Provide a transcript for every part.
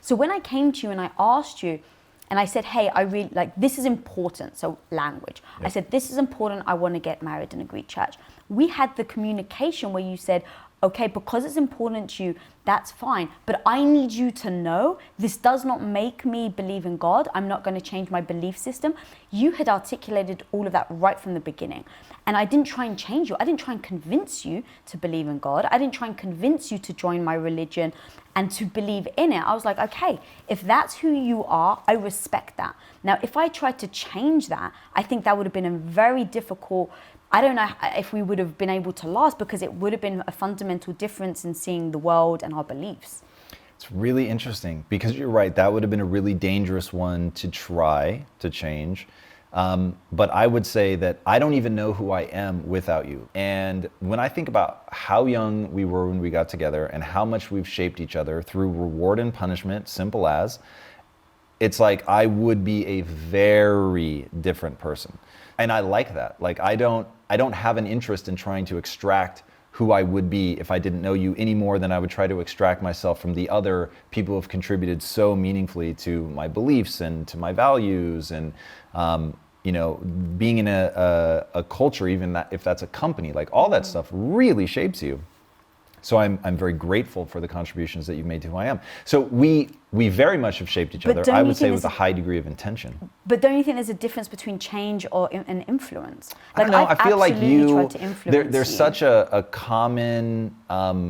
So when I came to you and I asked you, and I said, hey, I really, like, this is important. So language. Yep. I said, this is important. I want to get married in a Greek church. We had the communication where you said, okay, because it's important to you, that's fine. But I need you to know this does not make me believe in God. I'm not going to change my belief system. You had articulated all of that right from the beginning. And I didn't try and change you. I didn't try and convince you to believe in God. I didn't try and convince you to join my religion and to believe in it. I was like, okay, if that's who you are, I respect that. Now, if I tried to change that, I think that would have been a very difficult, I don't know if we would have been able to last, because it would have been a fundamental difference in seeing the world and our beliefs. It's really interesting, because you're right, that would have been a really dangerous one to try to change. But I would say that I don't even know who I am without you. And when I think about how young we were when we got together and how much we've shaped each other through reward and punishment, simple as, it's like I would be a very different person. And I like that. Like I don't have an interest in trying to extract who I would be if I didn't know you any more than I would try to extract myself from the other people who have contributed so meaningfully to my beliefs and to my values, and being in a culture, even that, if that's a company, like all that stuff really shapes you. So I'm very grateful for the contributions that you've made to who I am. So we very much have shaped each other, I would say, with a high degree of intention. But don't you think there's a difference between change or an influence? Like, I don't know, I feel like there's you. such a common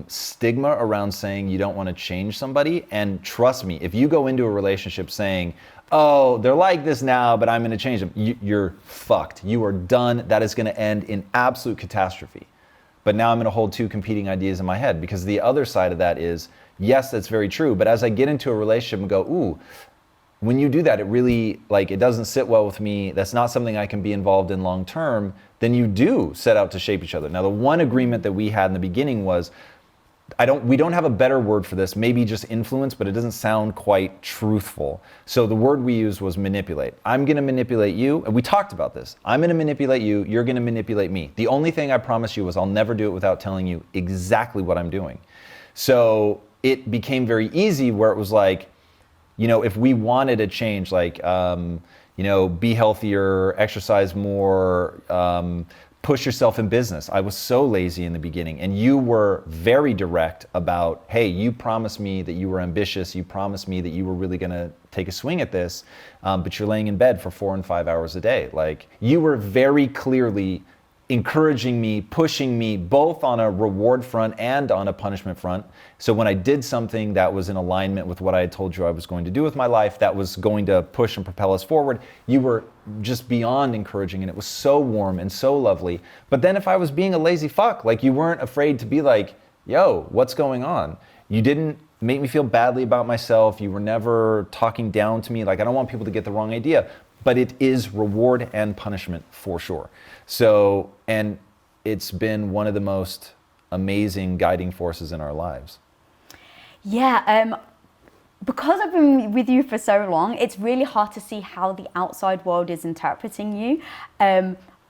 stigma around saying you don't want to change somebody. And trust me, if you go into a relationship saying, oh, they're like this now, but I'm going to change them, you're fucked. You are done. That is going to end in absolute catastrophe. But now I'm going to hold two competing ideas in my head, because the other side of that is, yes, that's very true. But as I get into a relationship and go, ooh, when you do that, it really, like, it doesn't sit well with me. That's not something I can be involved in long term. Then you do set out to shape each other. Now, the one agreement that we had in the beginning was, we don't have a better word for this, maybe just influence, but it doesn't sound quite truthful. So the word we used was manipulate. I'm going to manipulate you. And we talked about this. I'm going to manipulate you. You're going to manipulate me. The only thing I promise you is I'll never do it without telling you exactly what I'm doing. So it became very easy, where it was like, if we wanted a change, like, be healthier, exercise more, push yourself in business. I was so lazy in the beginning, and you were very direct about, hey, you promised me that you were ambitious. You promised me that you were really going to take a swing at this, but you're laying in bed for 4 and 5 hours a day. Like, you were very clearly encouraging me, pushing me, both on a reward front and on a punishment front. So when I did something that was in alignment with what I had told you I was going to do with my life, that was going to push and propel us forward, you were just beyond encouraging, and it was so warm and so lovely. But then if I was being a lazy fuck, like, you weren't afraid to be like, yo, what's going on? You didn't make me feel badly about myself. You were never talking down to me. Like, I don't want people to get the wrong idea, but it is reward and punishment for sure. So, and it's been one of the most amazing guiding forces in our lives. Yeah, because I've been with you for so long, it's really hard to see how the outside world is interpreting you.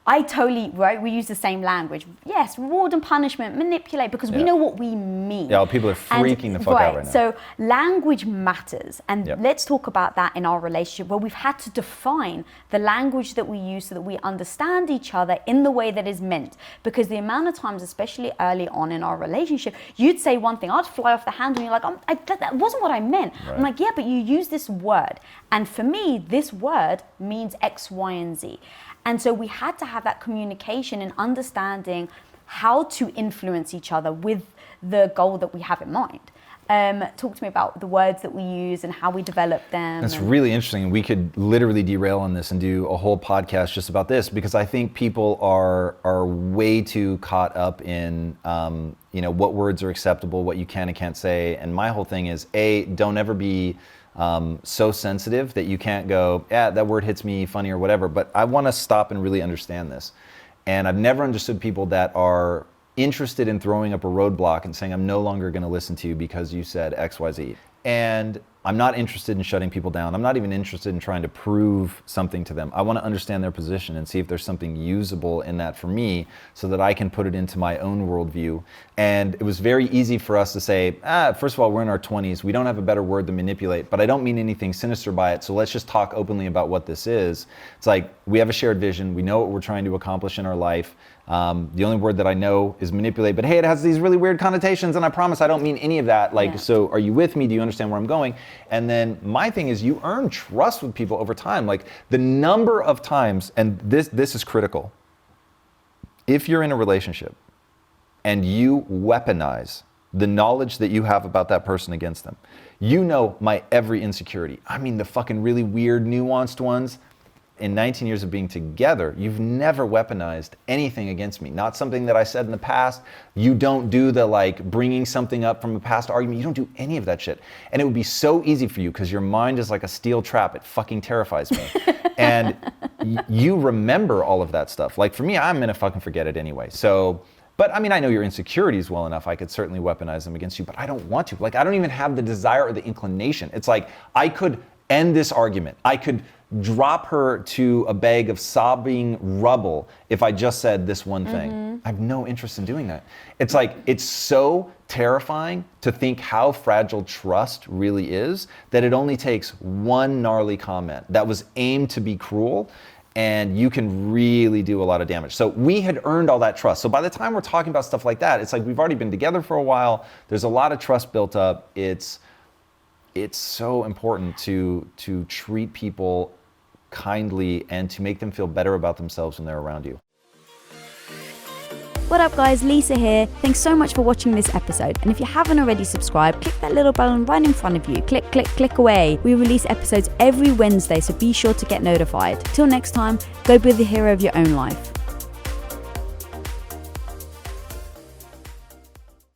I totally, right, we use the same language. Yes, reward and punishment, manipulate, because we know what we mean. Yeah, people are freaking the fuck out right now. So language matters. And let's talk about that in our relationship, where we've had to define the language that we use so that we understand each other in the way that is meant. Because the amount of times, especially early on in our relationship, you'd say one thing, I'd fly off the handle, and you're like, that wasn't what I meant. Right. I'm like, yeah, but you use this word. And for me, this word means X, Y, and Z. And so we had to have that communication and understanding how to influence each other with the goal that we have in mind. Talk to me about the words that we use and how we develop them. That's really interesting. We could literally derail on this and do a whole podcast just about this, because I think people are way too caught up in what words are acceptable, what you can and can't say. And my whole thing is, don't ever be so sensitive that you can't go, yeah, that word hits me funny or whatever. But I want to stop and really understand this. And I've never understood people that are interested in throwing up a roadblock and saying, I'm no longer going to listen to you because you said X, Y, Z. And I'm not interested in shutting people down. I'm not even interested in trying to prove something to them. I want to understand their position and see if there's something usable in that for me so that I can put it into my own worldview. And it was very easy for us to say, first of all, we're in our 20s. We don't have a better word than manipulate, but I don't mean anything sinister by it. So let's just talk openly about what this is. It's like we have a shared vision. We know what we're trying to accomplish in our life. The only word that I know is manipulate, but hey, it has these really weird connotations, and I promise I don't mean any of that. So are you with me? Do you understand where I'm going? And then my thing is, you earn trust with people over time. Like the number of times, and this is critical. If you're in a relationship and you weaponize the knowledge that you have about that person against them, you know my every insecurity. I mean the fucking really weird, nuanced ones. In 19 years of being together, you've never weaponized anything against me. Not something that I said in the past. You don't do the bringing something up from a past argument. You don't do any of that shit. And it would be so easy for you because your mind is like a steel trap. It fucking terrifies me. And you remember all of that stuff. Like for me, I'm gonna fucking forget it anyway. So, but I mean, I know your insecurities well enough. I could certainly weaponize them against you, but I don't want to. I don't even have the desire or the inclination. It's like, I could end this argument. I could drop her to a bag of sobbing rubble if I just said this one thing. I have no interest in doing that. It's like, it's so terrifying to think how fragile trust really is that it only takes one gnarly comment that was aimed to be cruel, and you can really do a lot of damage. So we had earned all that trust. So by the time we're talking about stuff like that, it's like we've already been together for a while. There's a lot of trust built up. It's so important to treat people kindly and to make them feel better about themselves when they're around you. What up guys, Lisa here. Thanks so much for watching this episode. And if you haven't already subscribed, click that little button right in front of you. Click, click, click away. We release episodes every Wednesday, so be sure to get notified. Till next time, go be the hero of your own life.